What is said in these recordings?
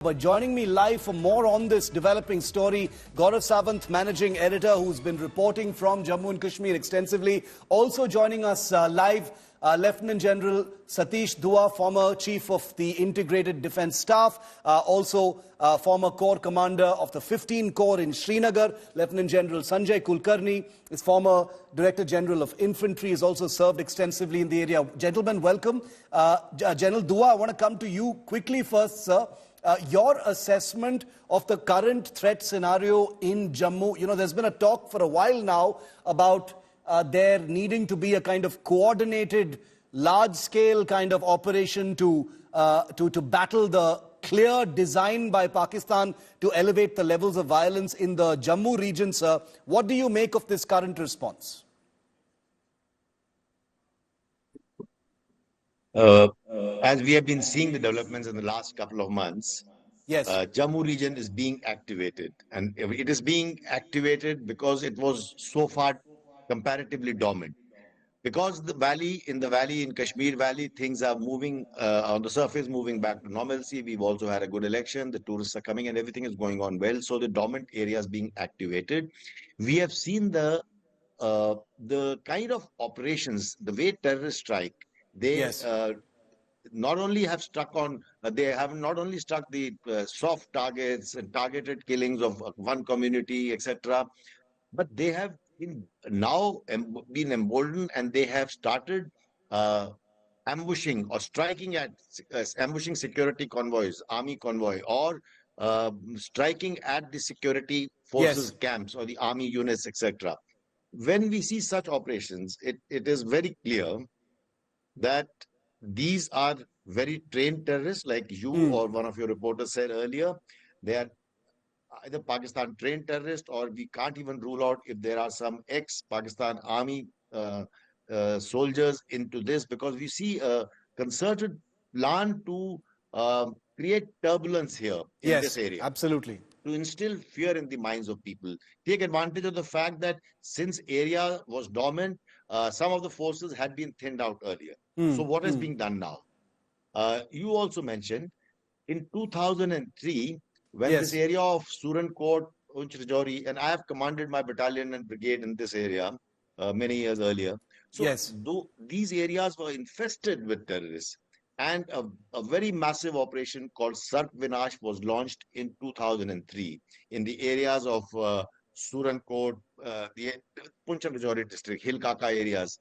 But joining me live for more on this developing story, Gaurav Sawant, managing editor, who's been reporting from Jammu and Kashmir extensively. Also joining us live, Lieutenant General Satish Dua, former Chief of the Integrated Defence Staff, also former Corps Commander of the 15 Corps in Srinagar. Lieutenant General Sanjay Kulkarni is former Director General of Infantry, has also served extensively in the area. Gentlemen, welcome. General Dua, I want to come to you quickly first, sir. Your assessment of the current threat scenario in Jammu. You know, there's been a talk for a while now about there needing to be a kind of coordinated, large-scale kind of operation to battle the clear design by Pakistan to elevate the levels of violence in the Jammu region, sir. What do you make of this current response? As we have been seeing the developments in the last couple of months, yes, Jammu region is being activated, and it is being activated because it was so far comparatively dormant. Because in the valley in Kashmir Valley, things are moving on the surface, moving back to normalcy. We've also had a good election. The tourists are coming, and everything is going on well. So the dormant areas being activated. We have seen the kind of operations, the way terrorists strike. They yes, not only have struck on, they have not only struck the soft targets and targeted killings of one community, etc., but they have been emboldened, and they have started ambushing or striking at ambushing security convoys, army convoy, or striking at the security forces yes, camps or the army units, etc. When we see such operations, it is very clear that these are very trained terrorists, like you or one of your reporters said earlier. They are either Pakistan trained terrorists, or we can't even rule out if there are some ex-Pakistan army soldiers into this, because we see a concerted plan to create turbulence here in this yes, area, absolutely. to instill fear in the minds of people, take advantage of the fact that since area was dormant, some of the forces had been thinned out earlier. So what is being done now? You also mentioned in 2003, when this Yes, area of Surankot, Rajouri, and I have commanded my battalion and brigade in this area many years earlier. So yes, these areas were infested with terrorists, and a very massive operation called Sarp Vinash was launched in 2003 in the areas of Surankot, the Punch and Rajouri district, Hill Kaka areas.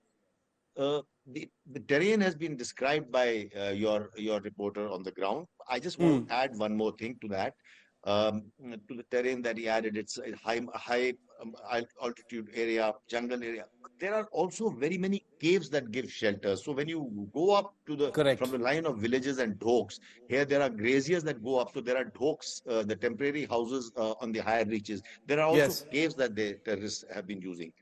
The terrain has been described by your reporter on the ground. I just want to add one more thing to that, to the terrain that he added. It's a high altitude area, jungle area. There are also very many caves that give shelter. So when you go up to from correct. the line of villages and dhokes, here there are graziers that go up. So there are dhokes, the temporary houses on the higher reaches. There are also Yes, caves that the terrorists have been using.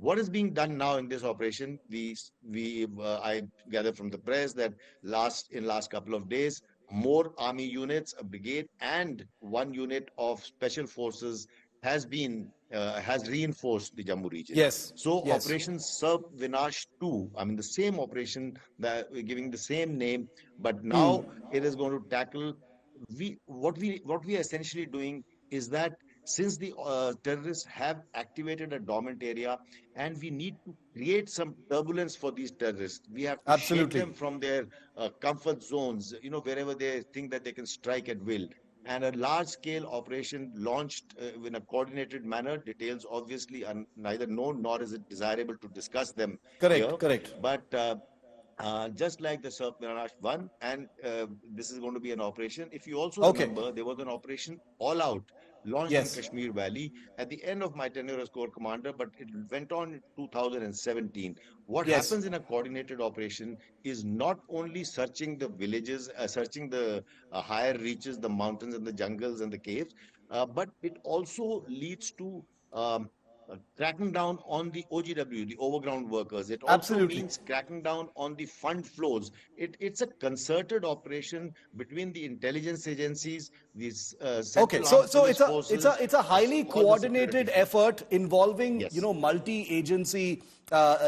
What is being done now in this operation? I gather from the press that last couple of days, more army units, a brigade, and one unit of special forces has reinforced the Jammu region. yes, So yes. Operation Sarp Vinash 2, I mean the same operation that we're giving the same name, but now it is going to tackle. What we are essentially doing is that since the terrorists have activated a dormant area, and we need to create some turbulence for these terrorists, we have to shake Absolutely. them from their comfort zones, wherever they think that they can strike at will. And a large-scale operation launched in a coordinated manner. Details obviously are neither known nor is it desirable to discuss them here. Correct, correct. But just like the Surf Mirage 1, and this is going to be an operation. If you also Okay. remember, there was an operation All Out launched in Yes, Kashmir Valley at the end of my tenure as Corps Commander, but it went on in 2017. What yes, happens in a coordinated operation is not only searching the villages, searching the higher reaches, the mountains and the jungles and the caves, but it also leads to cracking down on the OGW, the overground workers. It also absolutely. means cracking down on the fund flows. It's a concerted operation between the intelligence agencies, these Okay, central so armed so police it's a forces, highly all the security coordinated forces. effort involving Yes. multi-agency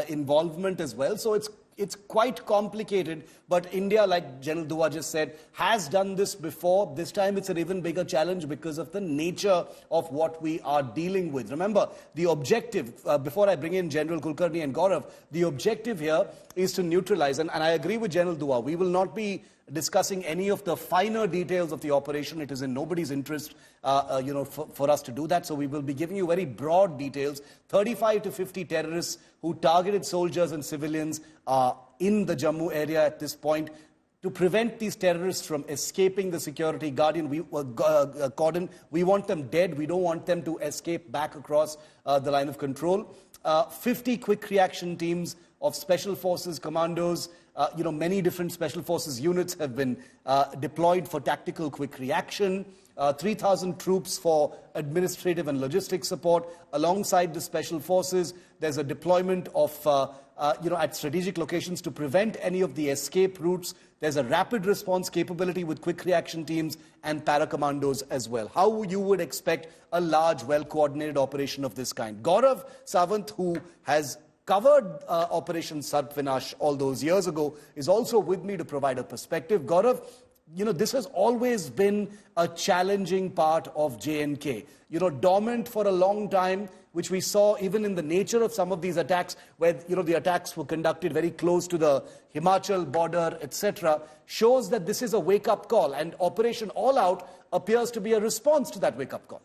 involvement as well. So it's quite complicated, but India, like General Dua just said, has done this before. This time it's an even bigger challenge because of the nature of what we are dealing with. Remember, the objective, before I bring in General Kulkarni and Gaurav, the objective here is to neutralize, and I agree with General Dua, we will not be discussing any of the finer details of the operation. It is in nobody's interest, for us to do that. So we will be giving you very broad details. 35 to 50 terrorists who targeted soldiers and civilians in the Jammu area at this point. To prevent these terrorists from escaping the security cordon, we want them dead. We don't want them to escape back across the line of control. 50 quick reaction teams of special forces, commandos, many different special forces units have been deployed for tactical quick reaction. 3,000 troops for administrative and logistic support. Alongside the special forces, there's a deployment of, at strategic locations to prevent any of the escape routes. There's a rapid response capability with quick reaction teams and para-commandos as well. How you would expect a large, well-coordinated operation of this kind. Gaurav Sawant, who has covered Operation Sarp-Vinash all those years ago, is also with me to provide a perspective. Gaurav, this has always been a challenging part of J&K. Dormant for a long time, which we saw even in the nature of some of these attacks, where, the attacks were conducted very close to the Himachal border, etc., shows that this is a wake-up call, and Operation All Out appears to be a response to that wake-up call.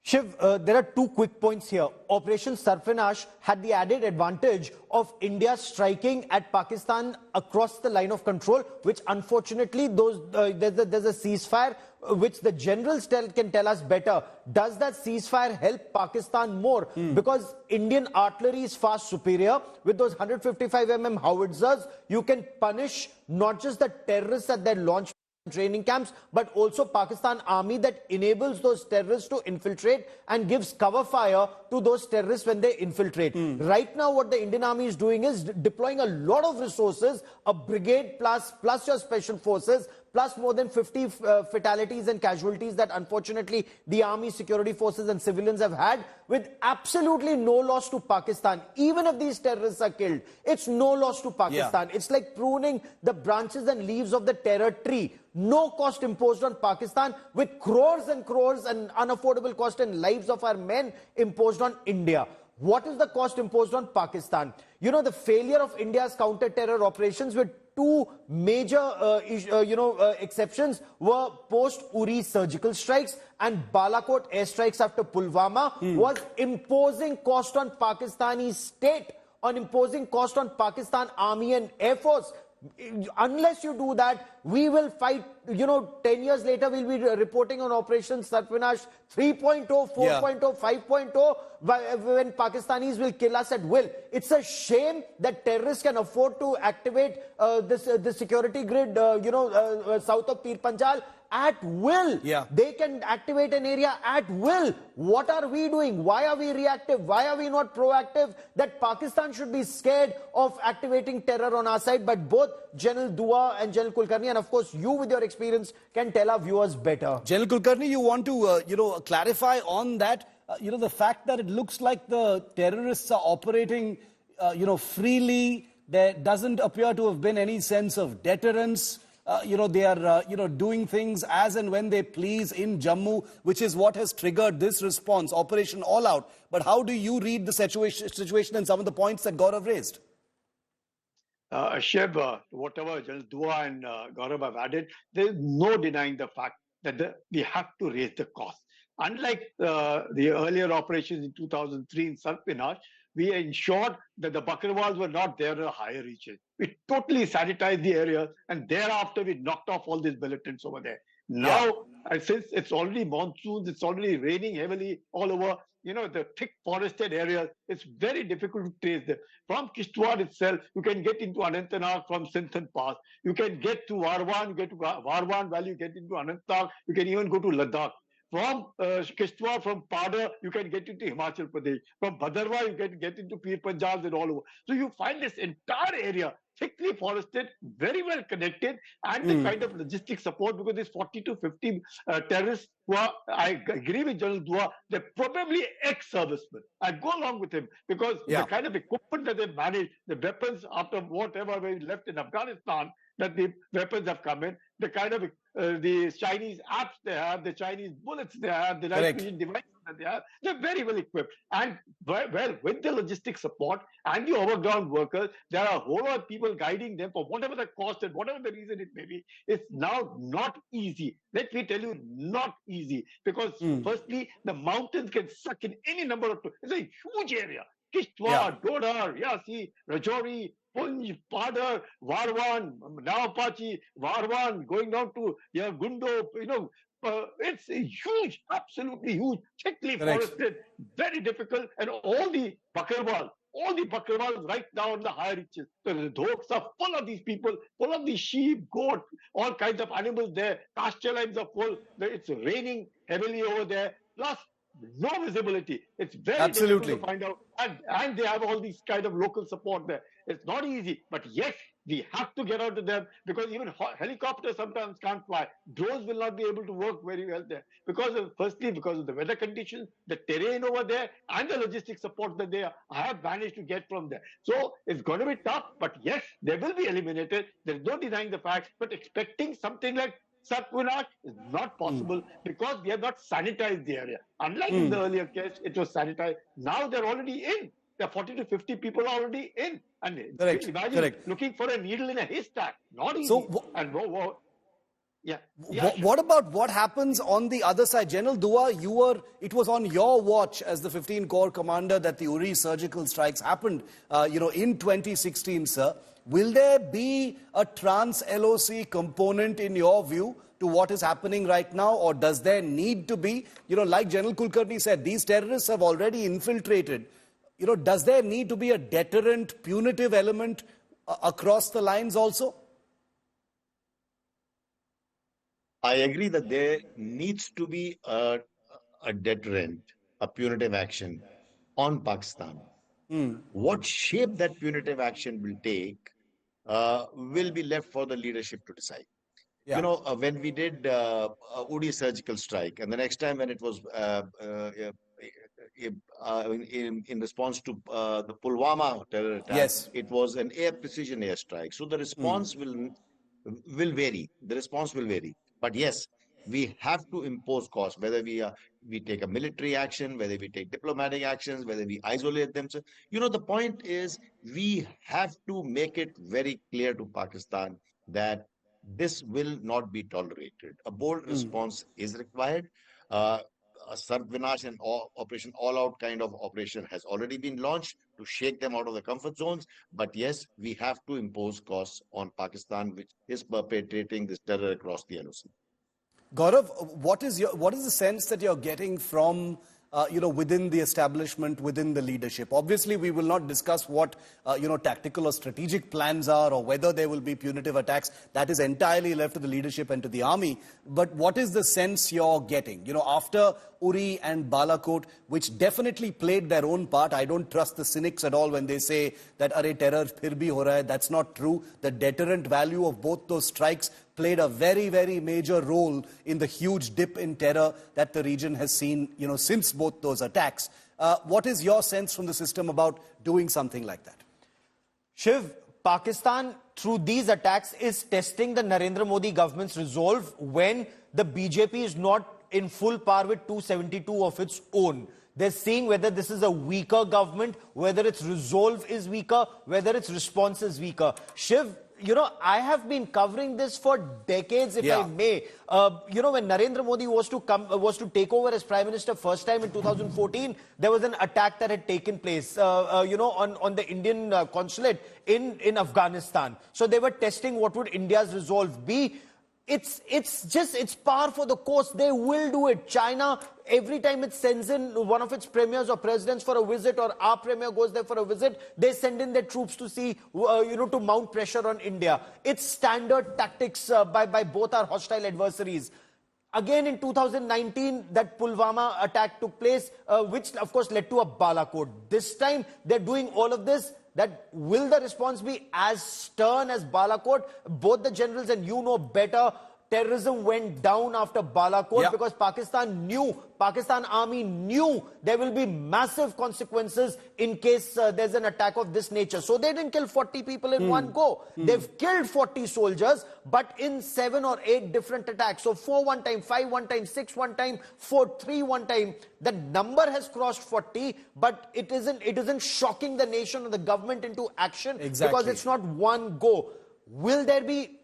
Shiv, there are 2 quick points here. Operation Sarp-Vinash had the added advantage of India striking at Pakistan across the line of control, which unfortunately there's a ceasefire, which the generals can tell us better. Does that ceasefire help Pakistan more? Because Indian artillery is far superior. With those 155mm howitzers, you can punish not just the terrorists at their launch training camps, but also Pakistan army that enables those terrorists to infiltrate and gives cover fire to those terrorists when they infiltrate. Right now, what the Indian army is doing is deploying a lot of resources, a brigade plus your special forces, plus more than 50 fatalities and casualties that unfortunately the army, security forces and civilians have had, with absolutely no loss to Pakistan. Even if these terrorists are killed, it's no loss to Pakistan. It's like pruning the branches and leaves of the terror tree. No cost imposed on Pakistan, with crores and crores and unaffordable cost and lives of our men imposed on India. What is the cost imposed on Pakistan? The failure of India's counter-terror operations, with 2 major exceptions, were post-Uri surgical strikes and Balakot airstrikes after Pulwama, was imposing cost on Pakistani state, on imposing cost on Pakistan Army and Air Force. Unless you do that, we will fight. 10 years later, we'll be reporting on Operation Sarp-Vinash 3.0, 4.0, 5.0, when Pakistanis will kill us at will. It's a shame that terrorists can afford to activate the security grid, south of Pir Panjal at will. They can activate an area at will. What are we doing? Why are we reactive? Why are we not proactive? That Pakistan should be scared of activating terror on our side. But both General Dua and General Kulkarni, and of course you with your experience, can tell our viewers better. General Kulkarni, you want to clarify on that? The fact that it looks like the terrorists are operating freely, there doesn't appear to have been any sense of deterrence. They are, doing things as and when they please in Jammu, which is what has triggered this response, Operation All Out. But how do you read the situation and some of the points that Gaurav raised? Shiv, whatever General Dua and Gaurav have added, there is no denying the fact that we have to raise the cost. Unlike the earlier operations in 2003 in Sarp-Vinash, we ensured that the Bakrwals were not there in a higher reaches. We totally sanitized the area, and thereafter we knocked off all these militants over there. Now, since it's already monsoons, it's already raining heavily all over, the thick forested areas, it's very difficult to trace them. From Kishtwar itself, you can get into Anantnag from Sinthan Pass. You can get to Warwan, get to Warwan Valley, you get into Anantnag. You can even go to Ladakh. from Kishtwar, from Pada, you can get into Himachal Pradesh. From Bhadarwa, you can get into Pir Panjal and all over. So you find this entire area thickly forested, very well connected, and the kind of logistic support, because these 40 to 50 terrorists who are, I agree with General Dua, they're probably ex-servicemen. I go along with him because the kind of equipment that they manage, the weapons after whatever we left in Afghanistan, that the weapons have come in, the kind of the Chinese apps they have, the Chinese bullets they have, the night vision devices that they have, they're very well equipped. And well, with the logistic support and the overground workers, there are a whole lot of people guiding them for whatever the cost and whatever the reason it may be. It's now not easy. Let me tell you, not easy. Because firstly, the mountains can suck in any number of, it's a huge area. Kishtwar, Dodar, Yasi, Rajouri, Punj, Padar, Varwan, Navapachi, Varwan, going down to Gundo, it's a huge, absolutely huge, thickly forested, very difficult, and all the Bakarwal right down the higher reaches. So the dhoks are full of these people, full of these sheep, goat, all kinds of animals there. Pasture lines are full. It's raining heavily over there. Plus, no visibility. It's very difficult to find out. And they have all these kind of local support there. It's not easy. But yes, we have to get out to them, because even helicopters sometimes can't fly. Drones will not be able to work very well there. Firstly, because of the weather conditions, the terrain over there, and the logistic support that they have managed to get from there. So it's going to be tough. But yes, they will be eliminated. There's no denying the fact. But expecting something like Sarp-Vinash is not possible, because we have not sanitized the area. Unlike in the earlier case, it was sanitized. Now they're already in. There are 40 to 50 people already in. And imagine looking for a needle in a haystack. Not easy. So, what about what happens on the other side? General Dua, it was on your watch as the 15 Corps commander that the Uri surgical strikes happened, in 2016, sir. Will there be a trans-LOC component in your view to what is happening right now, or does there need to be, like General Kulkarni said, these terrorists have already infiltrated. Does there need to be a deterrent, punitive element across the lines also? I agree that there needs to be a deterrent, a punitive action on Pakistan. What shape that punitive action will take will be left for the leadership to decide. When we did Uri surgical strike, and the next time when it was in response to the Pulwama terror attack, it was an precision airstrike. So the response will vary. The response will vary. But yes, we have to impose costs, whether we take a military action, whether we take diplomatic actions, whether we isolate them. So, the point is, we have to make it very clear to Pakistan that this will not be tolerated. A bold response is required. A Sarp-Vinash and Operation All-Out kind of operation has already been launched to shake them out of the comfort zones. But yes, we have to impose costs on Pakistan, which is perpetrating this terror across the LOC. Gaurav, what is the sense that you're getting from within the establishment, within the leadership? Obviously, we will not discuss what tactical or strategic plans are, or whether there will be punitive attacks. That is entirely left to the leadership and to the army. But what is the sense you're getting? After Uri and Balakot, which definitely played their own part. I don't trust the cynics at all when they say that "Arey terror phir bhi ho raha hai." That's not true. The deterrent value of both those strikes played a very, very major role in the huge dip in terror that the region has seen, since both those attacks. What is your sense from the system about doing something like that? Shiv, Pakistan, through these attacks, is testing the Narendra Modi government's resolve when the BJP is not in full power with 272 of its own. They're seeing whether this is a weaker government, whether its resolve is weaker, whether its response is weaker. Shiv, I have been covering this for decades, if I may. When Narendra Modi was to take over as Prime Minister first time in 2014, there was an attack that had taken place, on the Indian consulate in Afghanistan. So they were testing what would India's resolve be. It's par for the course. They will do it. China, every time it sends in one of its premiers or presidents for a visit, or our premier goes there for a visit, they send in their troops to see, to mount pressure on India. It's standard tactics by both our hostile adversaries. Again, in 2019, that Pulwama attack took place, which of course led to a Balakot. This time, they're doing all of this. That will the response be as stern as Balakot? Both the generals and you know better. Terrorism went down after Balakot because Pakistan army knew there will be massive consequences in case there's an attack of this nature. So they didn't kill 40 people in one go. They've killed 40 soldiers, but in 7 or 8 different attacks. So 4 one time, 5 one time, 6 one time, 4, 3 one time. The number has crossed 40, but it isn't shocking the nation or the government into action because it's not one go. Will there be,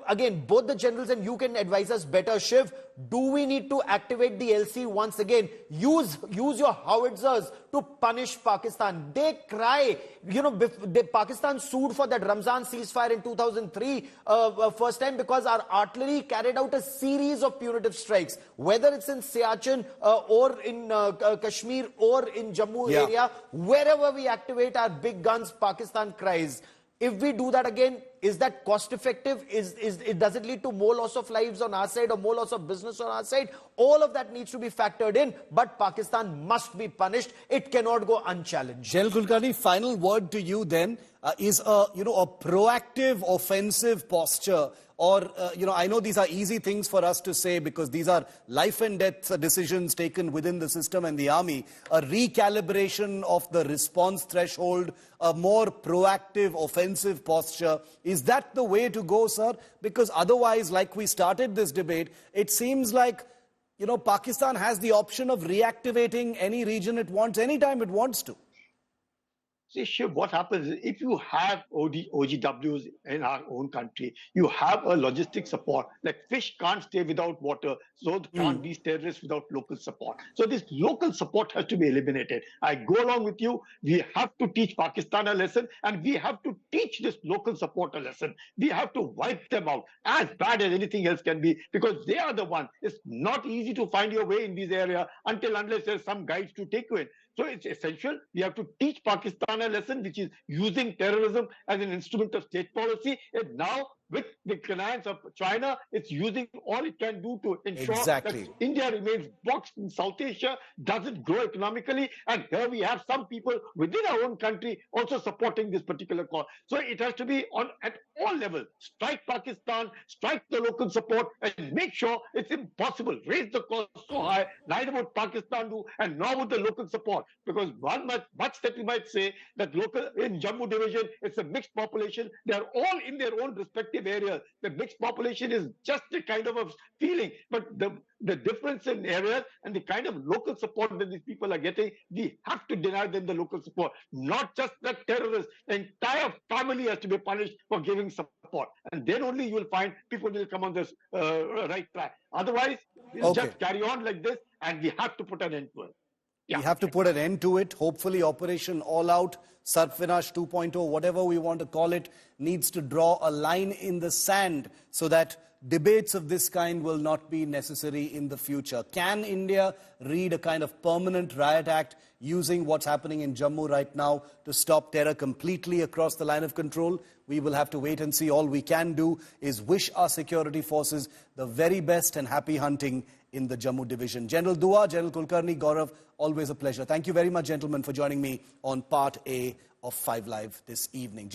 again, both the generals and you can advise us better, Shiv. Do we need to activate the LC once again? Use your howitzers to punish Pakistan. They cry. Pakistan sued for that Ramzan ceasefire in 2003 first time because our artillery carried out a series of punitive strikes. Whether it's in Siachen or in Kashmir or in Jammu area, wherever we activate our big guns, Pakistan cries. If we do that again, is that cost effective? Does it lead to more loss of lives on our side or more loss of business on our side? All of that needs to be factored in, but Pakistan must be punished. It cannot go unchallenged. General Kulkarni, final word to you then. Is a proactive offensive posture, or I know these are easy things for us to say because these are life and death decisions taken within the system and the army, a recalibration of the response threshold, a more proactive offensive posture. Is that the way to go, sir? Because otherwise, like we started this debate, it seems like Pakistan has the option of reactivating any region it wants anytime it wants to. See, Shiv, what happens is if you have OGWs in our own country, you have a logistic support. Like fish can't stay without water, so can't be terrorists without local support. So this local support has to be eliminated. I go along with you. We have to teach Pakistan a lesson, and we have to teach this local support a lesson. We have to wipe them out as bad as anything else can be because they are the one. It's not easy to find your way in this area unless there's some guides to take you in. So it's essential. We have to teach Pakistan a lesson, which is using terrorism as an instrument of state policy. And now, with the connivance of China, it's using all it can do to ensure that India remains boxed in South Asia, doesn't grow economically. And here we have some people within our own country also supporting this particular cause. So it has to be at all levels. Strike Pakistan, strike the local support, and make sure it's impossible. Raise the cost so high, neither would Pakistan do, and nor would the local support. Because much that we might say that local in Jammu division, it's a mixed population. They are all in their own respective areas. The mixed population is just a kind of a feeling, but the difference in areas and the kind of local support that these people are getting, we have to deny them the local support. Not just the terrorists, the entire family has to be punished for giving support. And then only you will find people will come on this right track. Otherwise, we'll just carry on like this, and we have to put an end to it. We have to put an end to it. Hopefully, Operation All Out, Sarfinash 2.0, whatever we want to call it, needs to draw a line in the sand so that debates of this kind will not be necessary in the future. Can India read a kind of permanent riot act using what's happening in Jammu right now to stop terror completely across the line of control? We will have to wait and see. All we can do is wish our security forces the very best and happy hunting in the Jammu division. General Dua, General Kulkarni, Gaurav, always a pleasure. Thank you very much, gentlemen, for joining me on Part A of 5 Live this evening.